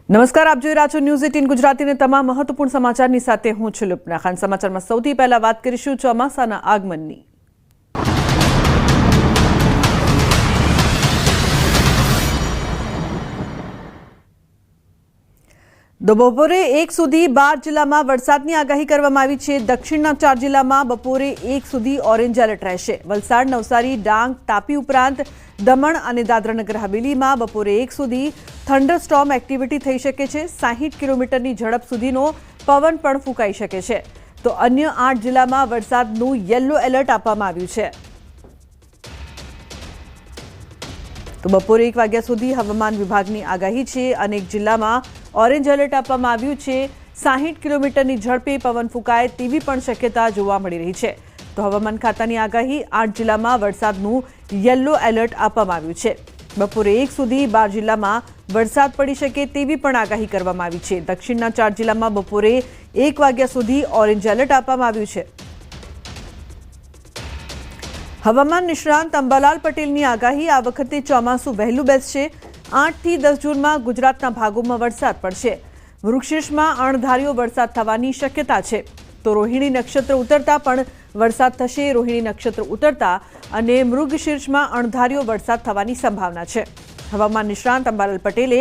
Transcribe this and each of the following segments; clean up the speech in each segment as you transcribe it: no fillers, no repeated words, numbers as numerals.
નમસ્કાર, આપ જોઈ રહ્યા છો ન્યૂઝ 18 ગુજરાતીને તમામ મહત્વપૂર્ણ સમાચારની સાથે હું છું લુપના ખાન। સમાચારમાં સૌથી પહેલા વાત કરીશું ચોમાસાના આગમનની। બપોરે 1 સુધી 12 જિલ્લામાં વરસાદની આગાહી કરવામાં આવી છે। દક્ષિણના 4 જિલ્લામાં બપોરે 1 સુધી ઓરેન્જ એલર્ટ રહેશે। વલસાડ, નવસારી, ડાંગ, તાપી ઉપરાંત દમણ અને દાદરાનગર હવેલીમાં બપોરે 1 સુધી થંડરસ્ટોર્મ એક્ટિવિટી થઈ શકે છે। 60 કિલોમીટરની ઝડપ સુધીનો પવન પણ ફૂંકાઈ શકે છે। તો અન્ય 8 જિલ્લામાં વરસાદનું યલો એલર્ટ આપવામાં આવ્યું છે। તો બપોરે 1 વાગ્યા સુધી હવામાન વિભાગની આગાહી છે। અનેક જિલ્લામાં ઓરેન્જ એલર્ટ આપવામાં આવ્યું છે। 60 કિલોમીટરની ઝડપે પવન ફૂંકાય તેવી પણ શક્યતા જોવા મળી રહી છે। તો હવામાન ખાતાની આગાહી 8 જિલ્લામાં વરસાદનું યલો એલર્ટ આપવામાં આવ્યું છે। બપોરે 1 સુધી 12 જિલ્લામાં વરસાદ પડી શકે તેવી પણ આગાહી કરવામાં આવી છે। દક્ષિણના 4 જિલ્લામાં બપોરે 1 વાગ્યા સુધી ઓરેન્જ એલર્ટ આપવામાં આવ્યું છે। હવામાન નિષ્ણાંત અંબાલાલ પટેલની આગાહી, આ વખતે ચોમાસું વહેલું બેસશે। 8 થી 10 જૂનમાં ગુજરાતના ભાગોમાં વરસાદ પડશે। વૃક્ષશીર્ષમાં અણધાર્યો વરસાદ થવાની શક્યતા છે। તો રોહિણી નક્ષત્ર ઉતરતા પણ વરસાદ થશે। રોહિણી નક્ષત્ર ઉતરતા અને મૃગશીર્ષમાં અણધાર્યો વરસાદ થવાની સંભાવના છે। હવામાન નિષ્ણાંત અંબાલાલ પટેલે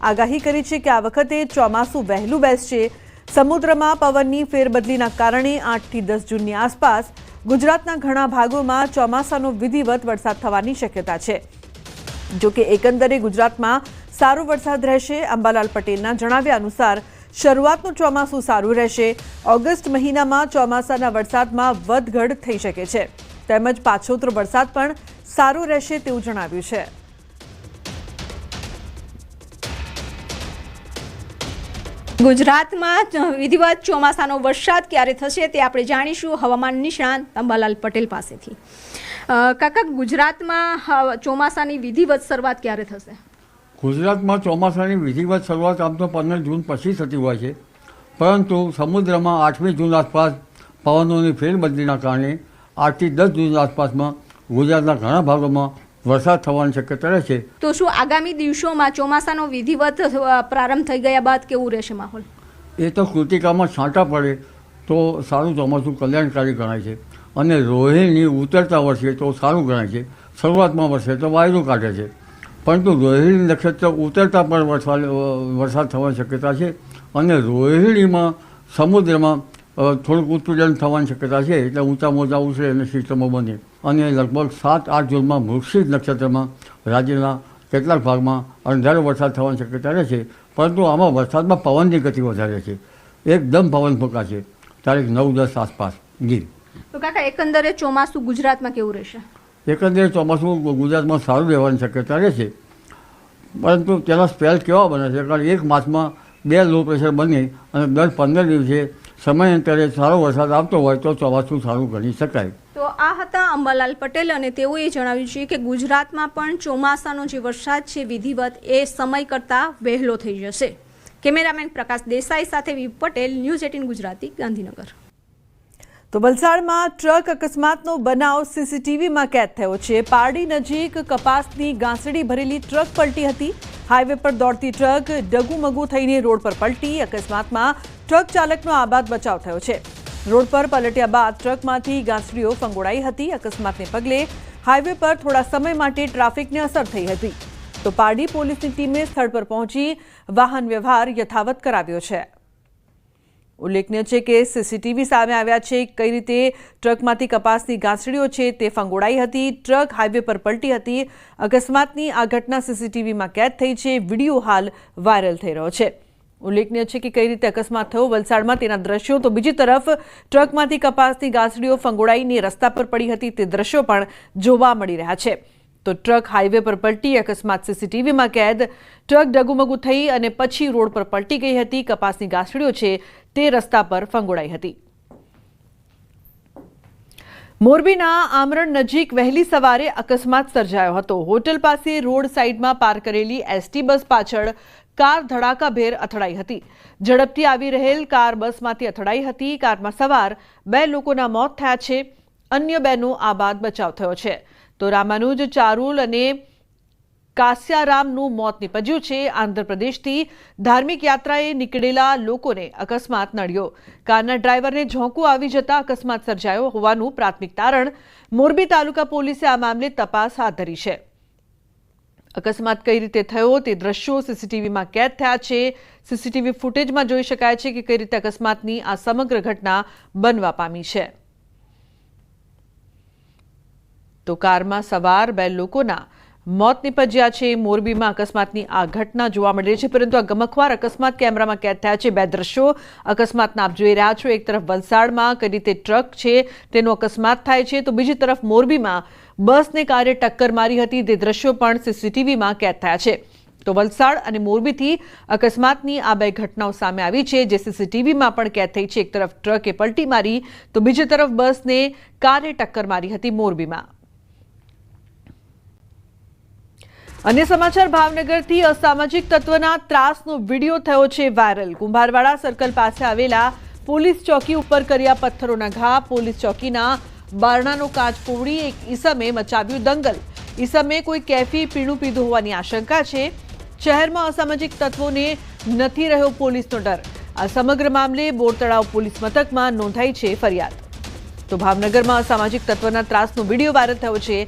આગાહી કરી છે કે આ વખતે ચોમાસું વહેલું બેસશે। સમુદ્રમાં પવનની ફેરબદલીના કારણે 8 થી 10 જૂનની આસપાસ ગુજરાતના ઘણા ભાગોમાં ચોમાસાનો વિધિવત વરસાદ થવાની શક્યતા છે। જો કે એકંદરે ગુજરાતમાં સારો વરસાદ રહેશે। અંબાલાલ પટેલના જણાવ્યા અનુસાર શરૂઆતનું ચોમાસું સારું રહેશે। ઓગસ્ટ મહિનામાં ચોમાસાના વરસાદમાં વધઘટ થઈ શકે છે, તેમજ પાછોતરો વરસાદ પણ સારો રહેશે તેવું જણાવ્યું છે। ગુજરાતમાં વિધિવત ચોમાસાનો વરસાદ ક્યારે થશે તે આપણે જાણીશું હવામાન નિષ્ણાંત અંબાલાલ પટેલ પાસેથી। કાકા, ગુજરાતમાં ચોમાસાની વિધિવત શરૂઆત ક્યારે થશે? ગુજરાતમાં ચોમાસાની વિધિવત શરૂઆત આમ તો 15 જૂન પછી થતી હોય છે, પરંતુ સમુદ્રમાં 8મી જૂન આસપાસ પવનોની ફેરબદલીના કારણે 8 થી 10 જૂન આસપાસમાં ગુજરાતના ઘણા ભાગોમાં વરસાદ થવાની શક્યતા રહેશે। તો શું આગામી દિવસોમાં ચોમાસાનો વિધિવત પ્રારંભ થઈ ગયા બાદ કેવું રહેશે માહોલ? એ તો કૃતિકામાં છાંટા પડે તો સારું ચોમાસું કલ્યાણકારી ગણાય છે, અને રોહિણી ઉતરતા વર્ષે તો સારું ગણાય છે। શરૂઆતમાં વર્ષે તો વાયરો કાઢે છે, પરંતુ રોહિણી નક્ષત્ર ઉતરતા પણ વરસાદ થવાની શક્યતા છે, અને રોહિણીમાં સમુદ્રમાં થોડુંક ઉત્પીડન થવાની શક્યતા છે, એટલે ઊંચા મોજા ઉછળે અને સિસ્ટમો બને, અને લગભગ 7-8 જૂનમાં મૃગશીર્ષ નક્ષત્રમાં રાજ્યના કેટલાક ભાગમાં અણધાર્યો વરસાદ થવાની શક્યતા રહેશે। પરંતુ આમાં વરસાદમાં પવનની ગતિ વધારે છે, એકદમ પવન ફૂંકાશે તારીખ 9-10 આસપાસ। જી તો કાકા, એકંદરે ચોમાસું ગુજરાતમાં કેવું રહેશે? એકંદરે ચોમાસું ગુજરાતમાં સારું રહેવાની શક્યતા રહેશે, પરંતુ તેના સ્પેલ કેવા બને છે? કારણ એક માસમાં 2 લો પ્રેશર બને અને દર 15 દિવસે સમયાંતરે સારો વરસાદ આવતો હોય તો ચોમાસું સારું ગણી શકાય। તો આ હતા અંબાલાલ પટેલ, અને તેઓએ જણાવ્યું છે કે ગુજરાતમાં પણ ચોમાસાનો જે વરસાદ છે વિધિવત એ સમય કરતાં વહેલો થઈ જશે। કેમેરામેન પ્રકાશ દેસાઈ સાથે વી પટેલ, ન્યૂઝ 18 ગુજરાતી, ગાંધીનગર। તો વલસાડમાં ટ્રક અકસ્માતનો બનાવ સીસીટીવીમાં કેદ થયો છે। પારડી નજીક કપાસની ગાંસડી ભરેલી ટ્રક પલટી હતી। હાઈવે પર દોડતી ટ્રક ડગુમગુ થઈને રોડ પર પલટી। અકસ્માતમાં ટ્રક ચાલકનો આબાદ બચાવ થયો છે। રોડ પર પલટ્યા બાદ ટ્રકમાંથી ગાંસડીઓ ફંગોળાઈ હતી। અકસ્માતને પગલે હાઈવે પર થોડા સમય માટે ટ્રાફિકને અસર થઈ હતી। તો પારડી પોલીસની ટીમે સ્થળ પર પહોંચી વાહન વ્યવહાર યથાવત કરાવ્યો છે। ઉલ્લેખનીય છે કે સીસીટીવી સામે આવ્યા છે કઈ રીતે ટ્રકમાંથી કપાસની ગાંસડીઓ છે તે ફંગોળાઈ હતી। ટ્રક હાઈવે પર પલટી હતી। અકસ્માતની આ ઘટના સીસીટીવીમાં કેદ થઈ છે। વિડીયો હાલ વાયરલ થઈ રહ્યો છે। ઉલ્લેખનીય છે કે કઈ રીતે અકસ્માત થયો વલસાડમાં તેના દ્રશ્યો, તો બીજી તરફ ટ્રકમાંથી કપાસની ગાંસડીઓ ફંગોળાઈને રસ્તા પર પડી હતી તે દ્રશ્યો પણ જોવા મળી રહ્યા છે। તો ટ્રક હાઈવે પર પલટી, અકસ્માત સીસીટીવીમાં કેદ। ટ્રક ડગુમગુ થઈ અને પછી રોડ પર પલટી ગઈ હતી। કપાસની ગાંસડીઓ છે તે રસ્તા પર ફંગોળાઈ હતી। મોરબીના આમરણ નજીક વહેલી સવારે અકસ્માત સર્જાયો હતો। હોટલ પાસે રોડ સાઈડમાં પાર્ક કરેલી એસટી બસ પાછળ કાર ધડાકાભેર અથડાઈ હતી। ઝડપથી આવી રહેલ કાર બસમાંથી અથડાઈ હતી। કારમાં સવાર 2 લોકોના મોત થયા છે, અન્ય 2નો આબાદ બચાવ થયો છે। તો રામાનુજ ચારુલ અને કાસ્યારામનું મોત નીપજ્યું છે। આંધ્રપ્રદેશથી ધાર્મિક યાત્રાએ નીકળેલા લોકોને અકસ્માત નડ્યો। કારના ડ્રાઈવરને ઝોંકું આવી જતા અકસ્માત સર્જાયો હોવાનું પ્રાથમિક તારણ। મોરબી તાલુકા પોલીસે આ મામલે તપાસ હાથ ધરી છે। અકસ્માત કઈ રીતે થયો તે દ્રશ્યો સીસીટીવીમાં કેદ થયા છે। સીસીટીવી ફૂટેજમાં જોઈ શકાય છે કે કઈ રીતે અકસ્માતની આ સમગ્ર ઘટના બનવા પામી છે। તો કારમાં સવાર 2 લોકોના મોત નીપજ્યા છે। મોરબીમાં અકસ્માતની આ ઘટના જોવા મળી રહી છે, પરંતુ આ ગમખ્વાર અકસ્માત કેમેરામાં કેદ થયા છે। 2 દ્રશ્યો અકસ્માતના આપ જોઈ રહ્યા છો। એક તરફ વલસાડમાં કઈ રીતે ટ્રક છે તેનો અકસ્માત થાય છે, તો બીજી તરફ મોરબીમાં બસને કારે ટક્કર મારી હતી તે દ્રશ્યો પણ સીસીટીવીમાં કેદ થયા છે। તો વલસાડ અને મોરબીથી અકસ્માતની આ 2 ઘટનાઓ સામે આવી છે, જે સીસીટીવીમાં પણ કેદ થઈ છે। એક તરફ ટ્રકે પલટી મારી તો બીજી તરફ બસને કારે ટક્કર મારી હતી મોરબીમાં। अन्य समाचार भावनगरथी असामाजिक तत्वना ત્રાસનો વિડીયો થયો છે વાયરલ। કુંભારવાડા સર્કલ પાસે આવેલા પોલીસ ચોકી ઉપર કર્યા પથ્થરોના ઘા। પોલીસ ચોકીના બારણાનો કાચ ફોડી એક ઈસમે મચાવ્યું દંગલ। ઈસમે કોઈ કેફી પીણું પીધું હોવાની આશંકા છે। શહેરમાં અસામાજિક તત્વોને નથી રહ્યો પોલીસનો ડર। આ સમગ્ર મામલે બોરતળાવ પોલીસ મથકમાં નોંધાઈ છે ફરિયાદ। તો ભાવનગરમાં અસામાજિક તત્વના ત્રાસનો વિડીયો વાયરલ થયો છે।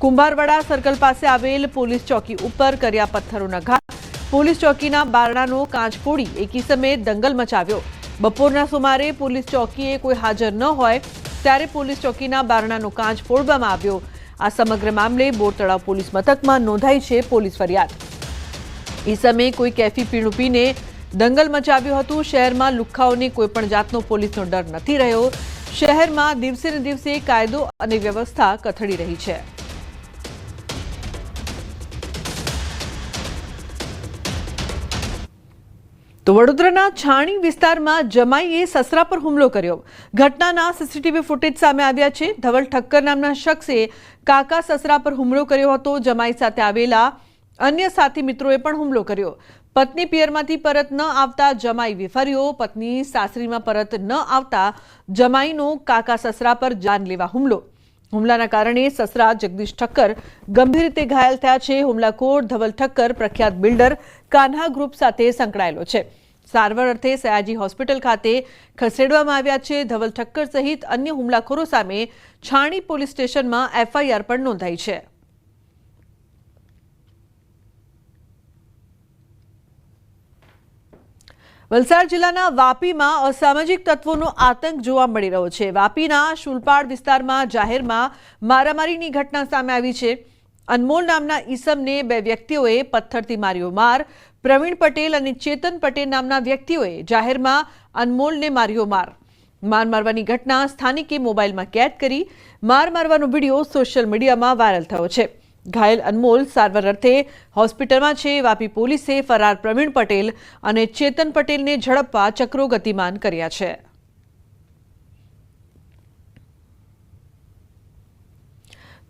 કુંભારવાડા સર્કલ પાસે આવેલ પોલીસ ચોકી ઉપર કર્યા પથ્થરોના ઘા। પોલીસ ચોકીના બારણાનો કાચ ફોડી એક ઈસમે દંગલ મચાવ્યો। બપોરના સુમારે પોલીસ ચોકીએ કોઈ હાજર ન હોય ત્યારે પોલીસ ચોકીના બારણાનો કાચ ફોડવામાં આવ્યો। આ સમગ્ર મામલે બોરતળાવ પોલીસ મથકમાં નોંધાઈ છે પોલીસ ફરિયાદ। ઈસમે કોઈ કેફી પીણું પીને દંગલ મચાવ્યું હતું। શહેરમાં લુખ્ખાઓને કોઈ પણ જાતનો પોલીસનો ડર નથી રહ્યો। શહેરમાં દિવસે ને દિવસે કાયદો અને વ્યવસ્થા કથળી રહી છે। તો વડોદરાના છાણી વિસ્તારમાં જમાઈએ સસરા પર હુમલો કર્યો। ઘટનાના સીસીટીવી ફૂટેજ સામે આવ્યા છે। ધવલ ઠક્કર નામના શખ્સે કાકા સસરા પર હુમલો કર્યો હતો। જમાઈ સાથે આવેલા અન્ય સાથી મિત્રોએ પણ હુમલો કર્યો। પત્ની પિયરમાંથી પરત ન આવતા જમાઈ વિફર્યો। પત્ની સાસરીમાં પરત ન આવતા જમાઈનો કાકા સસરા પર જાનલેવા હુમલો। હુમલાના કારણે સસરા જગદીશ ઠક્કર ગંભીર રીતે ઘાયલ થયા છે। હુમલાખોર ધવલ ઠક્કર પ્રખ્યાત બિલ્ડર કાન્હા ગ્રુપ સાથે સંકળાયેલો છે। સારવાર અર્થે સયાજી હોસ્પિટલ ખાતે ખસેડવામાં આવ્યા છે। ધવલ ઠક્કર સહિત અન્ય હુમલાખોરો સામે છાણી પોલીસ સ્ટેશનમાં એફઆઈઆર પણ નોંધાઈ છે। વલસાડ જિલ્લાના વાપીમાં અસામાજિક તત્વોનો આતંક જોવા મળી રહ્યો છે। વાપીના શુલપાડ વિસ્તારમાં જાહેરમાં મારામારીની ઘટના સામે આવી છે। અનમોલ નામના ઈસમને 2 વ્યક્તિઓએ પથ્થરથી માર્યો માર। પ્રવીણ પટેલ અને ચેતન પટેલ નામના વ્યક્તિઓએ જાહેરમાં અનમોલને માર્યો માર। માર મારવાની ઘટના સ્થાનિકે મોબાઈલમાં કેદ કરી। માર મારવાનો વિડીયો સોશિયલ મીડિયામાં વાયરલ થયો છે। ઘાયલ અનમોલ સારવાર અર્થે હોસ્પિટલમાં છે। વાપી પોલીસે ફરાર પ્રવીણ પટેલ અને ચેતન પટેલને ઝડપવા ચક્રો ગતિમાન કર્યા છે।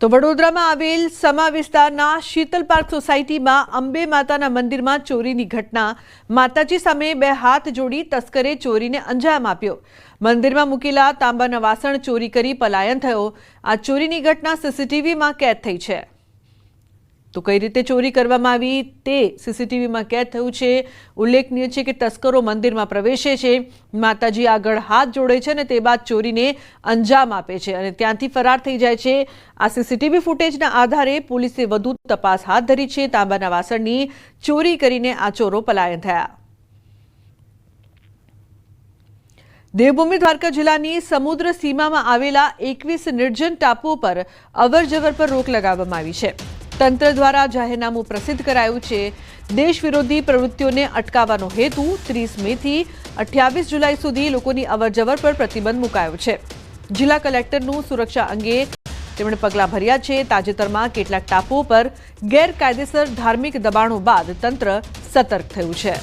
તો વડોદરામાં આવેલ સમા વિસ્તારના શીતલ પાર્ક સોસાયટીમાં અંબે માતાના મંદિરમાં ચોરીની ઘટના। માતાજી સામે 2 હાથ જોડી તસ્કરે ચોરીને અંજામ આપ્યો। મંદિરમાં મૂકેલા તાંબાના વાસણ ચોરી કરી પલાયન થયો। આ ચોરીની ઘટના સીસીટીવીમાં કેદ થઈ છે। તો કઈ રીતે ચોરી કરવામાં આવી તે સીસીટીવીમાં કેદ થયું છે। ઉલ્લેખનીય છે કે તસ્કરો મંદિરમાં પ્રવેશે છે, માતાજી આગળ હાથ જોડે છે અને તે બાદ ચોરીને અંજામ આપે છે અને ત્યાંથી ફરાર થઈ જાય છે। આ સીસીટીવી ફૂટેજના આધારે પોલીસે વધુ તપાસ હાથ ધરી છે। તાંબાના વાસણની ચોરી કરીને આ ચોરો પલાયન થયા। દેવભૂમિ દ્વારકા જિલ્લાની સમુદ્ર સીમામાં આવેલા 21 નિર્જન ટાપુઓ પર અવરજવર પર રોક લગાવવામાં આવી છે। તંત્ર દ્વારા જાહેરનામું પ્રસિદ્ધ કરાયું છે। દેશ વિરોધી પ્રવૃત્તિઓને અટકાવવાનો હેતુ 30 મેથી 28 જુલાઈ સુધી લોકોની અવરજવર પર પ્રતિબંધ મુકાયો છે। જિલ્લા કલેક્ટરનું સુરક્ષા અંગે તેમણે પગલાં ભર્યા છે। તાજેતરમાં કેટલાક ટાપુઓ પર ગેરકાયદેસર ધાર્મિક દબાણો બાદ તંત્ર સતર્ક થયું છે।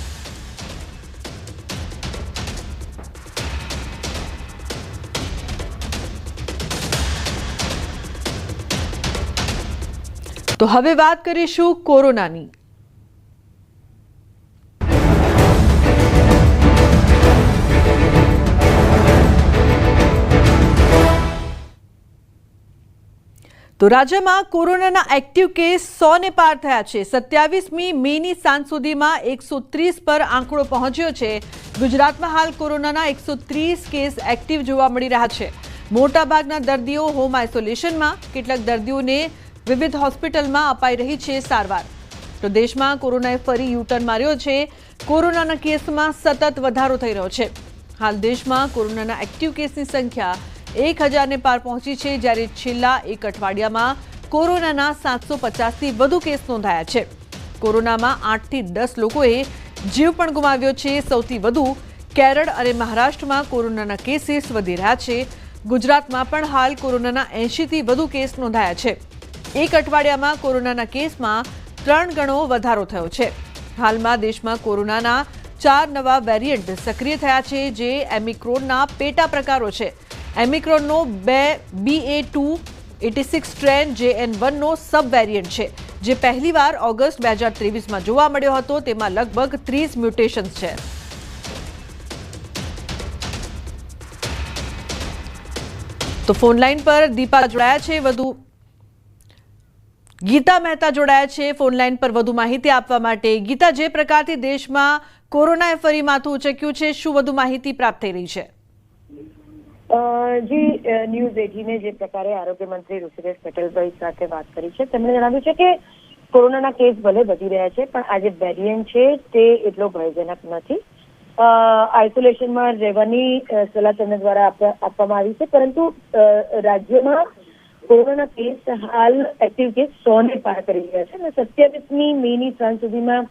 તો હવે વાત કરીશું કોરોનાની। તો તો રાજ્યમાં કોરોનાના એક્ટિવ કેસ 100 ને પાર થયા છે. 27મી મેની સાંજ સુધીમાં 130 પર આંકડો પહોંચ્યો છે. ગુજરાતમાં હાલ કોરોનાના 130 કેસ એક્ટિવ જોવા મળી રહ્યા છે. મોટાભાગના દર્દીઓ હોમ આઇસોલેશનમાં, કેટલાક દર્દીઓને વિવિધ હોસ્પિટલમાં અપાઈ રહી છે સારવાર. તો દેશમાં કોરોનાએ ફરી યુટર્ન માર્યો છે. કોરોનાના કેસમાં સતત વધારો થઈ રહ્યો છે. હાલ દેશમાં કોરોનાના એક્ટિવ કેસની સંખ્યા 1000 પાર પહોંચી છે, જ્યારે છેલ્લા એક અઠવાડિયામાં કોરોનાના 750થી વધુ કેસ નોંધાયા છે. કોરોનામાં 8 થી 10 લોકોએ જીવ પણ ગુમાવ્યો છે. સૌથી વધુ કેરળ અને મહારાષ્ટ્રમાં કોરોનાના કેસીસ વધી રહ્યા છે. ગુજરાતમાં પણ હાલ કોરોનાના 80થી વધુ કેસ નોંધાયા છે. એક અઠવાડિયામાં કોરોનાના કેસમાં 3 ગણો વધારો થયો છે. હાલમાં દેશમાં કોરોનાના 4 નવા વેરિયન્ટ સક્રિય થયા છે, જે ઓમિક્રોનના પેટા પ્રકારો છે. ઓમિક્રોનનો BA.2.86 સ્ટ્રેન JN1નો સબ વેરિયન્ટ છે, જે પહેલીવાર ઓગસ્ટ 2023માં જોવા મળ્યો હતો. તેમાં લગભગ 30 મ્યુટેશન્સ છે. તો ફોન લાઈન પર દીપા જોડાયા છે, ગીતા મહેતા જોડાયા છે ફોન લાઈન પર વધુ માહિતી આપવા માટે. ગીતા, જે પ્રકારથી દેશમાં કોરોનાએ ફરી માથું ઉચક્યું છે, શું વધુ માહિતી પ્રાપ્ત થઈ રહી છે? જી, ન્યૂઝ 18 જે પ્રકારે આરોગ્ય મંત્રી ઋષિકેશ પટેલભાઈ સાથે વાત કરી છે, તેમણે જણાવ્યું છે કે કોરોનાના કેસ ભલે વધી રહ્યા છે, પણ આ જે વેરિયન્ટ છે તે એટલો ભયજનક નથી. આઇસોલેશનમાં રહેવાની સલાહ તેમના દ્વારા આપવામાં આવી છે, પરંતુ રાજ્યમાં કોરોનાના કેસ હાલ એક્ટિવ કેસ 100 ને પાર કરી રહ્યા છે અને 27મી મેની સાંજ સુધીમાં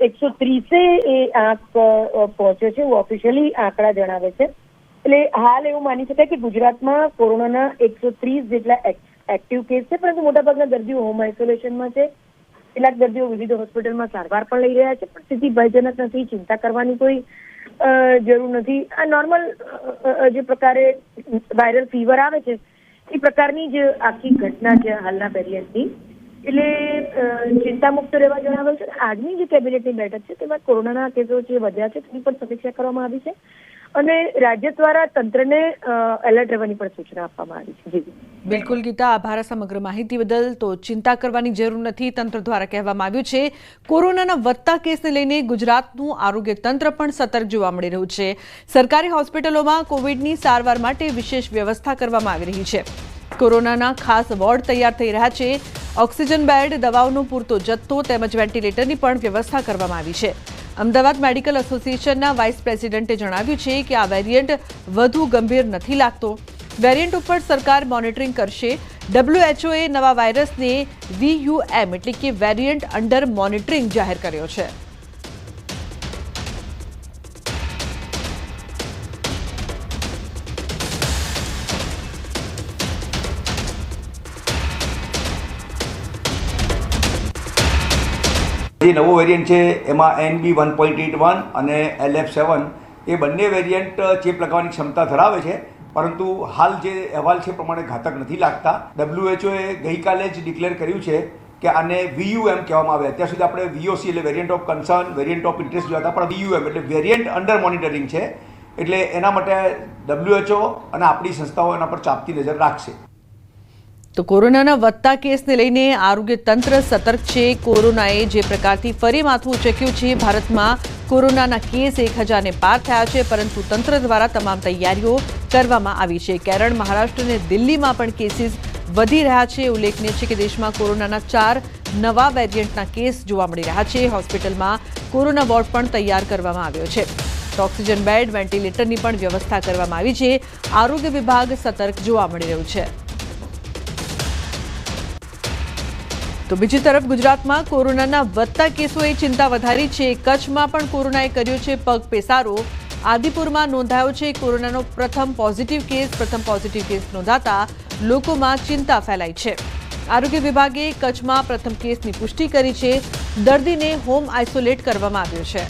130 એ આંક પહોંચ્યો છે, ઓફિશિયલી આંકડા જણાવે છે. એટલે હાલ એવું માની શકાય કે ગુજરાતમાં કોરોનાના 130 જેટલા એક્ટિવ કેસ છે, પરંતુ મોટાભાગના દર્દીઓ હોમ આઇસોલેશનમાં છે. કેટલાક દર્દીઓ વિવિધ હોસ્પિટલમાં સારવાર પણ લઈ રહ્યા છે, પણ સ્થિતિ ભયજનક નથી. ચિંતા કરવાની કોઈ જરૂર નથી. આ નોર્મલ જે પ્રકારે વાયરલ ફીવર આવે છે એ પ્રકારની જ આખી ઘટના છે હાલના વેરિયન્ટની. એટલે ચિંતામુક્ત રહેવા જણાવેલ છે. આજની જે કેબિનેટની બેઠક છે તેમાં કોરોનાના કેસો જે વધ્યા છે તેની પણ સમીક્ષા કરવામાં આવી છે અને રાજ્ય દ્વારા તંત્રને એલર્ટ રહેવાની પણ સૂચના આપવામાં આવી છે. બિલકુલ ગીતા, આભાર સમગ્ર માહિતી બદલ. તો ચિંતા કરવાની જરૂર નથી, તંત્ર દ્વારા કહેવામાં આવ્યું છે. કોરોનાના વધતા કેસને લઈને ગુજરાતનું આરોગ્ય તંત્ર પણ સતર્ક જોવા મળી રહ્યું છે. સરકારી હોસ્પિટલોમાં કોવિડની સારવાર માટે વિશેષ વ્યવસ્થા કરવામાં આવી રહી છે. કોરોનાના ખાસ વોર્ડ તૈયાર થઈ રહ્યા છે. ઓક્સિજન બેડ, દવાઓનો પૂરતો જથ્થો તેમજ વેન્ટિલેટરની પણ વ્યવસ્થા કરવામાં આવી છે. અમદાવાદ મેડિકલ એસોસિએશનના વાઇસ પ્રેસિડેન્ટે જણાવ્યું છે કે આ વેરિયન્ટ વધુ ગંભીર નથી લાગતો. વેરિયન્ટ ઉપર સરકાર મોનિટરિંગ કરશે. WHOએ નવા વાયરસને VUM એટલે કે વેરિયન્ટ અંડર મોનિટરિંગ જાહેર કર્યો છે. જે નવો વેરિયન્ટ છે એમાં NB 1.81 અને LF7 એ બંને વેરિયન્ટ ચેપ લગાવવાની ક્ષમતા ધરાવે છે, પરંતુ હાલ જે અહેવાલ છે પ્રમાણે ઘાતક નથી લાગતા. WHOએ ગઈકાલે જ ડિક્લેર કર્યું છે કે આને VUM કહેવામાં આવે. અત્યાર સુધી આપણે VOC એટલે variant of concern, variant of interest જોયા હતા, પણ VUM એટલે વેરિયન્ટ અંડર મોનિટરિંગ છે. એટલે એના માટે WHO અને આપણી સંસ્થાઓ એના પર ચાંપતી નજર રાખશે. તો કોરોનાના વધતા કેસને લઈને આરોગ્ય તંત્ર સતર્ક છે. કોરોનાએ જે પ્રકારથી ફરી માથું ઉચક્યું છે, ભારતમાં કોરોનાના કેસ 1000 ને પાર થયા છે, પરંતુ તંત્ર દ્વારા તમામ તૈયારીઓ કરવામાં આવી છે. કેરળ, મહારાષ્ટ્ર અને દિલ્હીમાં પણ કેસીસ વધી રહ્યા છે. ઉલ્લેખનીય છે કે દેશમાં કોરોનાના 4 નવા વેરિયન્ટના કેસ જોવા મળી રહ્યા છે. હોસ્પિટલમાં કોરોના વોર્ડ પણ તૈયાર કરવામાં આવ્યો છે. તો ઓક્સિજન બેડ, વેન્ટિલેટરની પણ વ્યવસ્થા કરવામાં આવી છે. આરોગ્ય વિભાગ સતર્ક જોવા મળી રહ્યું છે. તો બીજી તરફ ગુજરાતમાં કોરોનાના વધતા કેસોએ ચિંતા વધારી છે. કચ્છમાં પણ કોરોનાએ કર્યો છે પગ પેસારો. આદિપુરમાં નોંધાયો છે કોરોનાનો પ્રથમ પોઝિટિવ કેસ નોંધાતા લોકોમાં ચિંતા ફેલાઈ છે. આરોગ્ય વિભાગે કચ્છમાં પ્રથમ કેસની પુષ્ટિ કરી છે. દર્દીને હોમ આઇસોલેટ કરવામાં આવ્યો છે.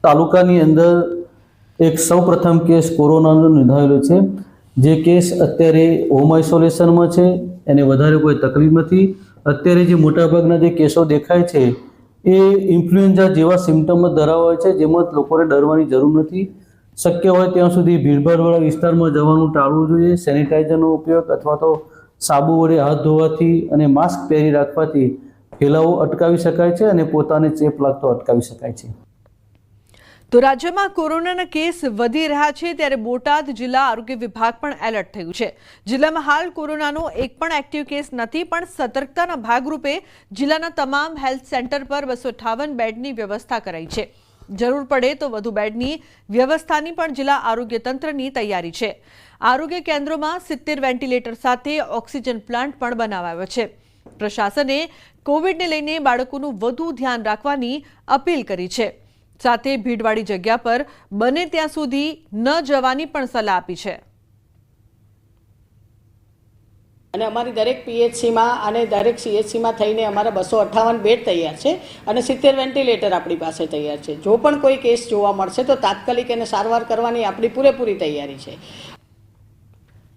તાલુકાની અંદર એક સૌપ્રથમ કેસ કોરોનાનો નોંધાયેલો છે. જે કેસ અત્યારે હોમ આઇસોલેશનમાં છે, એને વધારે કોઈ તકલીફ નથી. અત્યારે જે મોટાભાગના જે કેસો દેખાય છે એ ઇન્ફ્લુએન્ઝા જેવા સિમ્ટમ ધરાવે છે, જેમાં લોકોને ડરવાની જરૂર નથી. શક્ય હોય ત્યાં સુધી ભીડભાડવાળા વિસ્તારમાં જવાનું ટાળવું જોઈએ. સેનિટાઈઝરનો ઉપયોગ અથવા તો સાબુ વડે હાથ ધોવાથી અને માસ્ક પહેરી રાખવાથી ફેલાવો અટકાવી શકાય છે અને પોતાને ચેપ લાગતો અટકાવી શકાય છે. તો રાજ્યમાં કોરોનાના કેસ વધી રહ્યા છે ત્યારે બોટાદ જિલ્લા આરોગ્ય વિભાગ પણ એલર્ટ થયું છે. જિલ્લામાં હાલ કોરોનાનો એક પણ એક્ટિવ કેસ નથી, પણ સતર્કતાના ભાગરૂપે જિલ્લાના તમામ હેલ્થ સેન્ટર પર 258 બેડની વ્યવસ્થા કરાઈ છે. જરૂર પડે તો વધુ બેડની વ્યવસ્થાની પણ જિલ્લા આરોગ્ય તંત્રની તૈયારી છે. આરોગ્ય કેન્દ્રોમાં 70 વેન્ટિલેટર સાથે ઓક્સિજન પ્લાન્ટ પણ બનાવાયો છે. પ્રશાસને કોવિડને લઈને બાળકોનું વધુ ધ્યાન રાખવાની અપીલ કરી છે. સાથે ભીડવાળી જગ્યા પર બને ત્યાં સુધી ન જવાની પણ સલાહ આપી છે. અને અમારી દરેક પીએચસીમાં અને દરેક સીએચસીમાં થઈને અમારા 258 બેડ તૈયાર છે અને 70 વેન્ટિલેટર આપણી પાસે તૈયાર છે. જો પણ કોઈ કેસ જોવા મળશે તો તાત્કાલિક એને સારવાર કરવાની આપણી પૂરેપૂરી તૈયારી છે.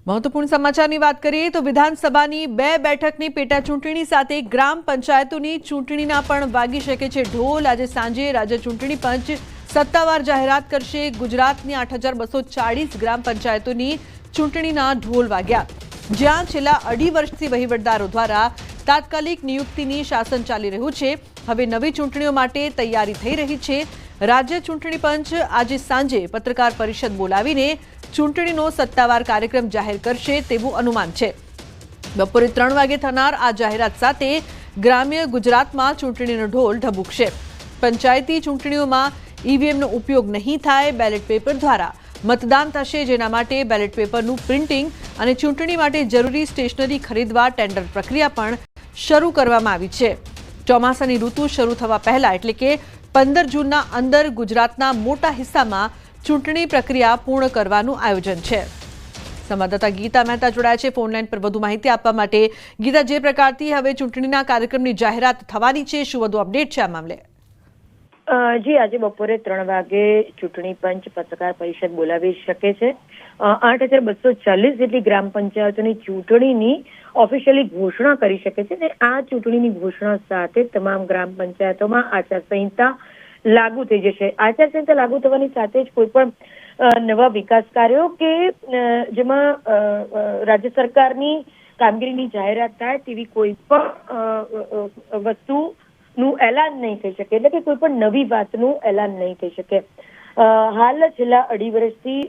મહત્વપૂર્ણ સમાચારની વાત કરીએ તો વિધાનસભાની 2 બેઠકની પેટા ચૂંટણી સાથે ગ્રામ પંચાયતોની ચૂંટણીના પણ વાગી શકે છે ઢોલ. આજે સાંજે રાજ્ય ચૂંટણી પંચ સત્તાવાર જાહેરાત કરશે. ગુજરાતની 8240 ગ્રામ પંચાયતોની ચૂંટણીના ઢોલ વાગ્યા, જ્યાં છેલ્લા 2.5 વર્ષથી વહીવટદારો દ્વારા તાત્કાલિક નિયુક્તિની શાસન ચાલી રહ્યું છે. હવે નવી ચૂંટણીઓ માટે તૈયારી થઈ રહી છે. રાજ્ય ચૂંટણી પંચ આજે સાંજે પત્રકાર પરિષદ બોલાવીને ચૂંટણીનો સત્તાવાર કાર્યક્રમ જાહેર કરશે તેવું અનુમાન છે. બપોરે 3 વાગે થનાર આ જાહેરાત સાથે ગ્રામ્ય ગુજરાતમાં ચૂંટણીનો ઢોલ ઢબૂકશે. પંચાયતી ચૂંટણીઓમાં ઈવીએમનો ઉપયોગ નહીં થાય, બેલેટ પેપર દ્વારા મતદાન થશે, જેના માટે બેલેટ પેપરનું પ્રિન્ટિંગ અને ચૂંટણી માટે જરૂરી સ્ટેશનરી ખરીદવા ટેન્ડર પ્રક્રિયા પણ શરૂ કરવામાં આવી છે. ચોમાસાની ઋતુ શરૂ થવા પહેલા એટલે કે 15 જૂનના અંદર ગુજરાતના મોટા હિસ્સામાં ચૂંટણી પ્રક્રિયા પૂર્ણ કરવાનું આયોજન છે. સંવાદદાતા ગીતા મહેતા જોડાયા છે ફોનલાઈન પર વધુ માહિતી આપવા માટે. ગીતા, જે પ્રકારથી હવે ચૂંટણીના કાર્યક્રમની જાહેરાત થવાની છે, શું વધુ અપડેટ છે આ મામલે? જી, આજે બપોરે 3 વાગે ચૂંટણી પંચ પત્રકાર પરિષદ બોલાવી શકે છે. 8240 જેટલી ગ્રામ પંચાયતોની ચૂંટણીની ઓફિશિયલી ઘોષણા કરી શકે છે અને આ ચૂંટણીની ઘોષણા સાથે તમામ ગ્રામ પંચાયતોમાં આચારસંહિતા લાગુ થઈ જશે. આચારસંહિતા લાગુ થવાની સાથે જ કોઈ પણ નવા વિકાસ કાર્યો કે જેમાં રાજ્ય સરકારની કામગીરીની જાહેરાત થાય તેવી કોઈ પણ વસ્તુનું એલાન નહીં થઈ શકે, એટલે કે કોઈ પણ નવી વાતનું એલાન નહીં થઈ શકે. હાલ છેલ્લા 2.5 વર્ષથી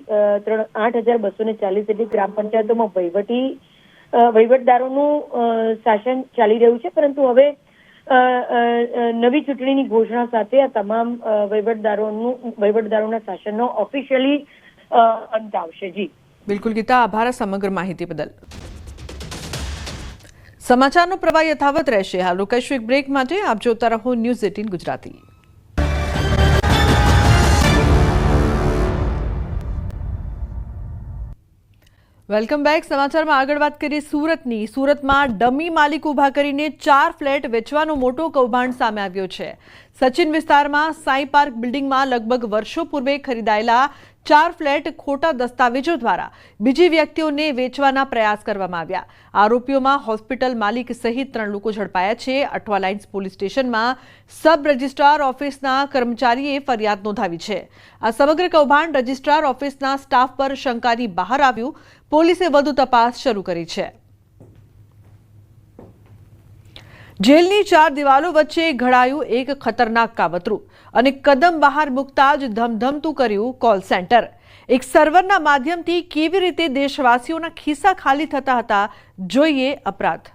8240 જેટલી ગ્રામ પંચાયતોમાં વહીવટદારોનું શાસન ચાલી રહ્યું છે, પરંતુ હવે નવી ચૂંટણીની ઘોષણા સાથે આ તમામ વહીવટદારોના શાસનનો ઓફિશિયલી અંત આવશે. જી બિલકુલ ગીતા, આભાર સમગ્ર માહિતી બદલ. સમાચારનો પ્રવાહ યથાવત રહેશે. હાલ રોકાઈશું એક બ્રેક માટે. આપ જોતા રહો ન્યૂઝ 18 ગુજરાતી. Welcome back. સમાચારમાં આગળ વાત કરીએ સુરતની. સુરતમાં ડમી માલિક ઉભા કરીને 4 ફ્લેટ વેચવાનો મોટો કૌભાંડ સામે આવ્યો છે. સચિન વિસ્તારમાં સાઈ પાર્ક બિલ્ડિંગમાં લગભગ વર્ષો પૂર્વે ખરીદાયેલા 4 ફ્લેટ ખોટા દસ્તાવેજો દ્વારા બીજી વ્યક્તિઓને વેચવાના પ્રયાસ કરવામાં આવ્યા. આરોપીઓમાં હોસ્પિટલ માલિક સહિત 3 લોકો ઝડપાયા છે. અઠવા લાઇન્સ પોલીસ સ્ટેશનમાં સબ રજિસ્ટ્રાર ઓફિસના કર્મચારીએ ફરિયાદ નોંધાવી છે. આ સમગ્ર કૌભાંડ રજિસ્ટ્રાર ઓફિસના સ્ટાફ પર શંકાની બહાર આવ્યું. પોલીસે વધુ તપાસ શરૂ કરી છે. જેલની 4 દિવાલો વચ્ચે ઘડાયું એક ખતરનાક કાવતરું અને કદમ બહાર મૂકતા જ ધમધમતું કર્યું કોલ સેન્ટર. એક સર્વરના માધ્યમથી કેવી રીતે દેશવાસીઓના ખિસ્સા ખાલી થતા હતા, જોઈએ અપરાધ.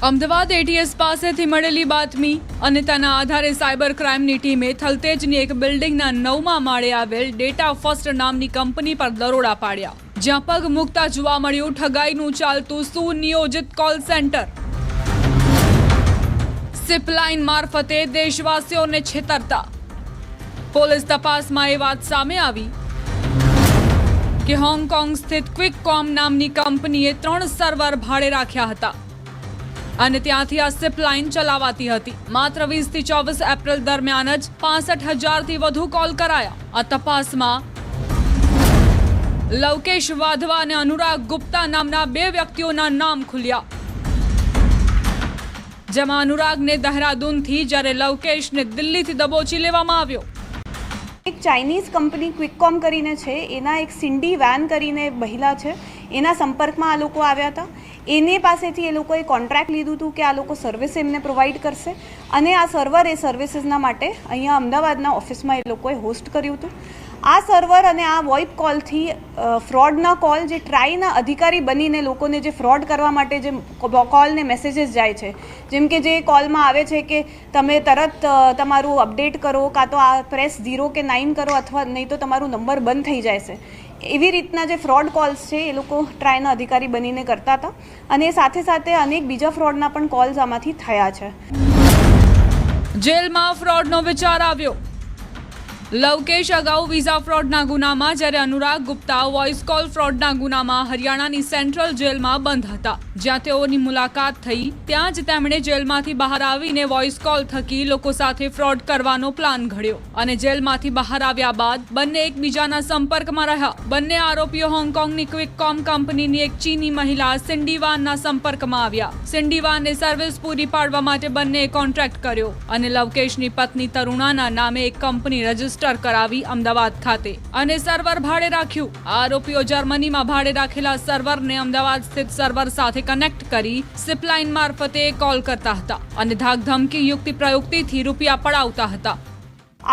અમદાવાદ એટીએસ પાસેથી મળેલી બાતમી અને તેના આધારે સાયબર ક્રાઇમની ટીમે થલતેજની એક બિલ્ડિંગના 9મા માળે આવેલ ડેટા ફર્સ્ટ નામની કંપની પર દરોડા પાડ્યા, જ્યાં પગ મૂકતા જોવા મળ્યું ઠગાઈનું ચાલતું સુનિયોજિત કોલ સેન્ટર. સિપલાઇન મારફતે દેશવાસીઓને છેતરતા પોલીસ તપાસમાં એ વાત સામે આવી કે હોંગકોંગ સ્થિત ક્વિકકોમ નામની કંપનીએ 3 સર્વર ભાડે રાખ્યા હતા અને ત્યાંથી આ સિપલાઇન ચલાવાતી હતી. માત્ર 20 થી 24 એપ્રિલ દરમિયાન જ 65,000થી વધુ કોલ કરાયા. આ તપાસમાં લવકેશ વાધવા અને અનુરાગ ગુપ્તા નામના 2 વ્યક્તિઓના નામ ખુલ્યા, જેમાં અનુરાગને દહેરાદૂનથી જ્યારે લવકેશને દિલ્હીથી દબોચી લેવામાં આવ્યો. એક ચાઇનીઝ કંપની ક્વિકકોમ કરીને છે, એના એક સિન્ડી વેન કરીને મહિલા છે, એના સંપર્કમાં આ લોકો આવ્યા હતા. એને પાસેથી એ લોકોએ કોન્ટ્રાક્ટ લીધું હતું કે આ લોકો સર્વિસ એમને પ્રોવાઈડ કરશે અને આ સર્વર એ સર્વિસીસના માટે અહીંયા અમદાવાદના ઓફિસમાં એ લોકોએ હોસ્ટ કર્યું હતું. આ સર્વર અને આ વોઇપ કોલથી ફ્રોડના કોલ જે ટ્રાયના અધિકારી બનીને લોકોને જે ફ્રોડ કરવા માટે જે કોલને મેસેજીસ જાય છે, જેમ કે જે કોલમાં આવે છે કે તમે તરત તમારું અપડેટ કરો, કાં તો આ પ્રેસ 0 કે 9 કરો અથવા નહીં તો તમારું નંબર બંધ થઈ જશે. એવી રીતના જે ફ્રોડ કોલ્સ છે એ લોકો ટ્રાયના અધિકારી બનીને કરતા હતા અને સાથે સાથે અનેક બીજા ફ્રોડના પણ કોલ્સ આમાંથી થયા છે. જેલમાં ફ્રોડનો વિચાર આવ્યો. લવકેશ અગાઉ વિઝા ફ્રોડના ગુનામાં, જ્યારે અનુરાગ ગુપ્તા વોઇસ કોલ ફ્રોડના ગુનામાં હરિયાણાની સેન્ટ્રલ જેલમાં બંધ હતા. જ્યાં તેઓની મુલાકાત થઈ ત્યાં જ તેમણે જેલમાંથી બહાર આવીને વોઇસ કોલ થકી લોકો સાથે ફ્રોડ કરવાનો પ્લાન ઘડ્યો અને જેલમાંથી બહાર આવ્યા બાદ બંને એકબીજાના સંપર્કમાં રહ્યા. બંને આરોપીઓ હોંગકોંગની ક્વિકકોમ કંપનીની એક ચીની મહિલા સિન્ડી વાનના સંપર્કમાં આવ્યા. સિન્ડી વાનને સર્વિસ પૂરી પાડવા માટે બંનેએ કોન્ટ્રાક્ટ કર્યો અને લવકેશની પત્ની તરુણાના નામે એક કંપની રજીસ્ટર કરાવી અમદાવાદ ખાતે અને સર્વર ભાડે રાખ્યું. આરોપીઓ જર્મનીમાં ભાડે રાખેલા સર્વરને અમદાવાદ સ્થિત સર્વર સાથે કનેક્ટ કરી સિપલાઇન મારફતે કોલ કરતા હતા અને ધાકધમકી યુક્તિ પ્રયુક્તિથી રૂપિયા પડાવતા હતા.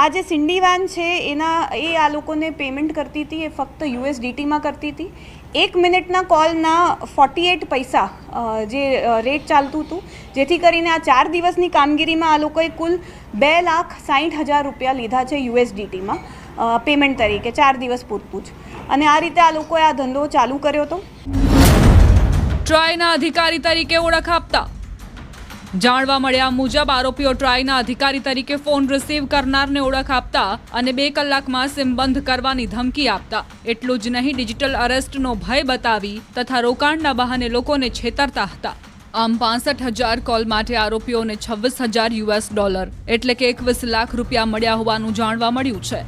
આ જે સિન્ડી વેન છે એ આ લોકોને પેમેન્ટ કરતી હતી, એ ફક્ત USDTમાં કરતી હતી. 1 મિનિટના કોલના 48 પૈસા જે રેટ ચાલતું હતું, જેથી કરીને આ 4 દિવસની કામગીરીમાં આ લોકોએ કુલ 2,60,000 રૂપિયા લીધા છે USDTમાં પેમેન્ટ તરીકે 4 દિવસ પૂરતું જ. અને આ રીતે આ લોકોએ આ ધંધો ચાલુ કર્યો હતો. ટ્રાયના અધિકારી તરીકે ઓળખ આપતા જાણવા મળ્યા મુજબ આરોપીઓ ટ્રાયના અધિકારી તરીકે ફોન રિસીવ કરનારને ઓળખ આપતા અને 2 કલાકમાં સિમ બંધ કરવાની ધમકી આપતા. એટલું જ નહીં, ડિજિટલ અરેસ્ટનો ભય બતાવી તથા રોકાણના બહાને લોકોને છેતરતા હતા. આમ 65,000 કોલ માટે આરોપીઓને $26,000 એટલે કે 21 લાખ રૂપિયા મળ્યા હોવાનું જાણવા મળ્યું છે.